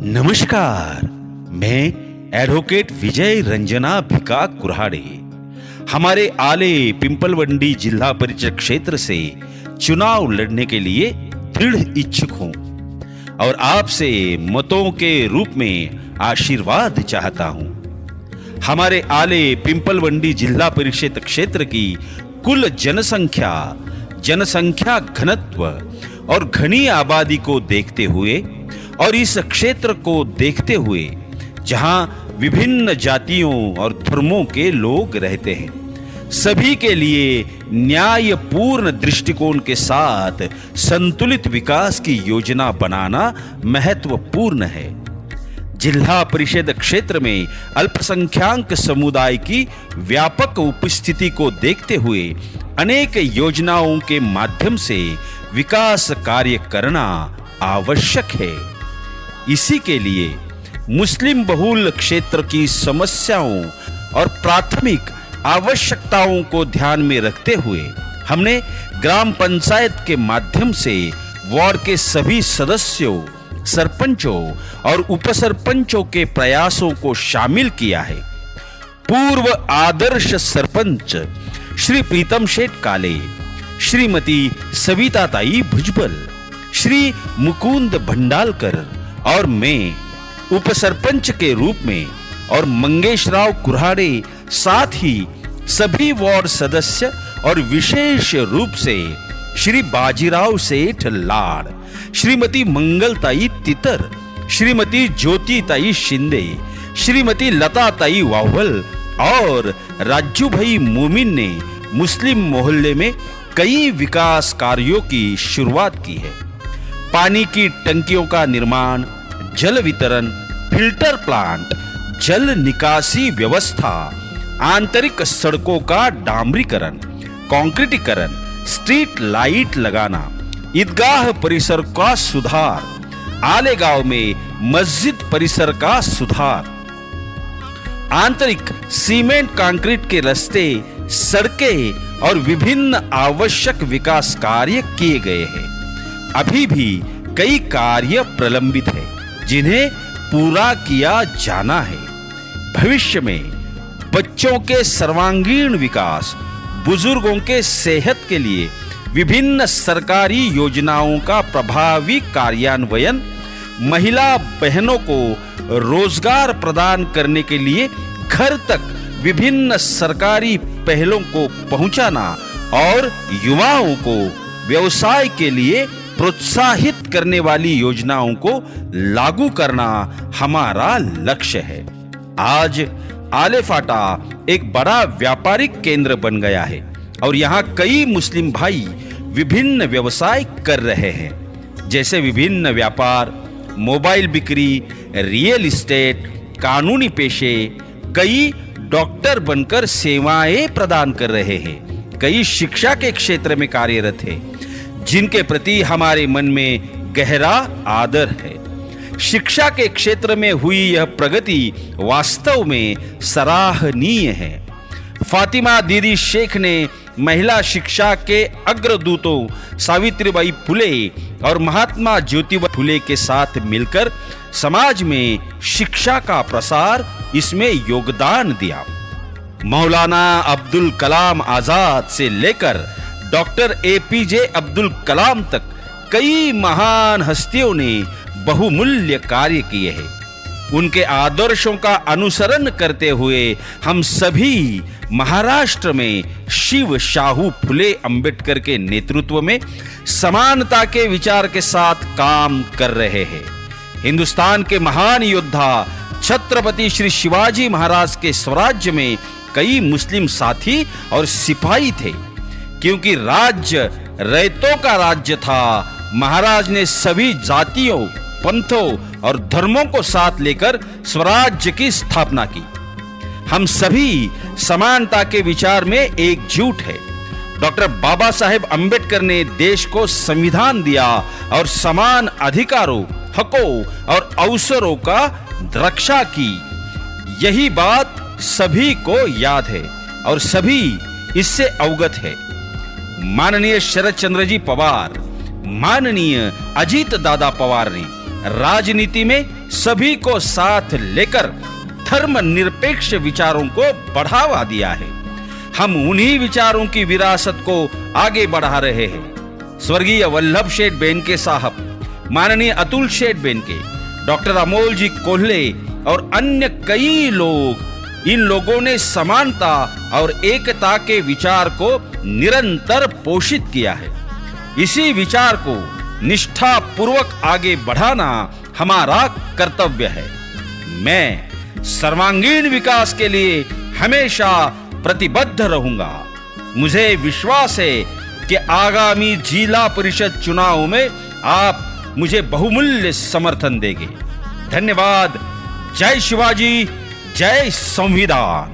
नमस्कार, मैं एडवोकेट विजय रंजना भिका कुऱ्हाड़े हमारे आले पिंपलवंडी जिला परिषद क्षेत्र से चुनाव लड़ने के लिए दृढ़ इच्छुक हूं और आपसे मतों के रूप में आशीर्वाद चाहता हूं। हमारे आले पिंपलवंडी जिला परिषद क्षेत्र की कुल जनसंख्या घनत्व और घनी आबादी को देखते हुए और इस क्षेत्र को देखते हुए जहां विभिन्न जातियों और धर्मों के लोग रहते हैं, सभी के लिए न्यायपूर्ण दृष्टिकोण के साथ संतुलित विकास की योजना बनाना महत्वपूर्ण है। जिला परिषद क्षेत्र में अल्पसंख्यक समुदाय की व्यापक उपस्थिति को देखते हुए अनेक योजनाओं के माध्यम से विकास कार्य करना आवश्यक है। इसी के लिए मुस्लिम बहुल क्षेत्र की समस्याओं और प्राथमिक आवश्यकताओं को ध्यान में रखते हुए हमने ग्राम पंचायत के माध्यम से वार्ड के सभी सदस्यों, सरपंचों और उपसरपंचों के प्रयासों को शामिल किया है। पूर्व आदर्श सरपंच श्री प्रीतम शेठ काले, श्रीमती सविता ताई भुजबल, श्री मुकुंद भंडालकर और मैं उपसरपंच के रूप में और मंगेश राव कुऱ्हाड़े, साथ ही सभी वार्ड सदस्य और विशेष रूप से श्री बाजीराव सेठ लाड़, श्रीमती मंगलताई तितर, श्रीमती ज्योतिताई शिंदे, श्रीमती लताताई वावल और राजू भाई मोमिन ने मुस्लिम मोहल्ले में कई विकास कार्यों की शुरुआत की है। पानी की टंकियों का निर्माण, जल वितरण, फिल्टर प्लांट, जल निकासी व्यवस्था, आंतरिक सड़कों का डामरीकरण, कंक्रीटीकरण, स्ट्रीट लाइट लगाना, ईदगाह परिसर का सुधार, आले गांव में मस्जिद परिसर का सुधार, आंतरिक सीमेंट कंक्रीट के रास्ते, सड़कें और विभिन्न आवश्यक विकास कार्य किए गए हैं। अभी भी कई कार्य प्रलंबित है जिन्हें पूरा किया जाना है। भविष्य में बच्चों के सर्वांगीण विकास, बुजुर्गों के सेहत के लिए विभिन्न सरकारी योजनाओं का प्रभावी कार्यान्वयन, महिला बहनों को रोजगार प्रदान करने के लिए घर तक विभिन्न सरकारी पहलों को पहुंचाना और युवाओं को व्यवसाय के लिए प्रोत्साहित करने वाली योजनाओं को लागू करना हमारा लक्ष्य है। आज आलेफाटा एक बड़ा व्यापारिक केंद्र बन गया है और यहाँ कई मुस्लिम भाई विभिन्न व्यवसाय कर रहे हैं, जैसे विभिन्न व्यापार, मोबाइल बिक्री, रियल एस्टेट, कानूनी पेशे। कई डॉक्टर बनकर सेवाएं प्रदान कर रहे हैं, कई शिक्षा के क्षेत्र में कार्यरत हैं, जिनके प्रति हमारे मन में गहरा आदर है। शिक्षा के क्षेत्र में हुई यह प्रगति वास्तव में सराहनीय है। फातिमा दीदी शेख ने महिला शिक्षा के अग्रदूतों सावित्रीबाई फुले और महात्मा ज्योतिबा फुले के साथ मिलकर समाज में शिक्षा का प्रसार, इसमें योगदान दिया। मौलाना अब्दुल कलाम आजाद से लेकर डॉक्टर एपीजे अब्दुल कलाम तक कई महान हस्तियों ने बहुमूल्य कार्य किए हैं। उनके आदर्शों का अनुसरण करते हुए हम सभी महाराष्ट्र में शिव शाहू फुले अंबेडकर के नेतृत्व में समानता के विचार के साथ काम कर रहे हैं। हिंदुस्तान के महान योद्धा छत्रपति श्री शिवाजी महाराज के स्वराज्य में कई मुस्लिम साथी और सिपाही थे। क्योंकि राज्य रैतों का राज्य था, महाराज ने सभी जातियों, पंथों और धर्मों को साथ लेकर स्वराज्य की स्थापना की। हम सभी समानता के विचार में एकजुट है। डॉक्टर बाबा साहेब अंबेडकर ने देश को संविधान दिया और समान अधिकारों, हकों और अवसरों का रक्षा की। यही बात सभी को याद है और सभी इससे अवगत है। माननीय शरद चंद्र जी पवार, माननीय अजीत दादा पवार ने राजनीति में सभी को साथ लेकर धर्मनिरपेक्ष विचारों को बढ़ावा दिया है। हम उन्हीं विचारों की विरासत को आगे बढ़ा रहे हैं। स्वर्गीय वल्लभ शेठ बेनके साहब, माननीय अतुल शेठ बेनके, डॉक्टर अमोल जी कोल्हे और अन्य कई लोग, इन लोगों ने समानता और एकता के विचार को निरंतर पोषित किया है। इसी विचार को निष्ठा पूर्वक आगे बढ़ाना हमारा कर्तव्य है। मैं सर्वांगीण विकास के लिए हमेशा प्रतिबद्ध रहूंगा। मुझे विश्वास है कि आगामी जिला परिषद चुनाव में आप मुझे बहुमूल्य समर्थन देंगे। धन्यवाद। जय शिवाजी, जय संविधान।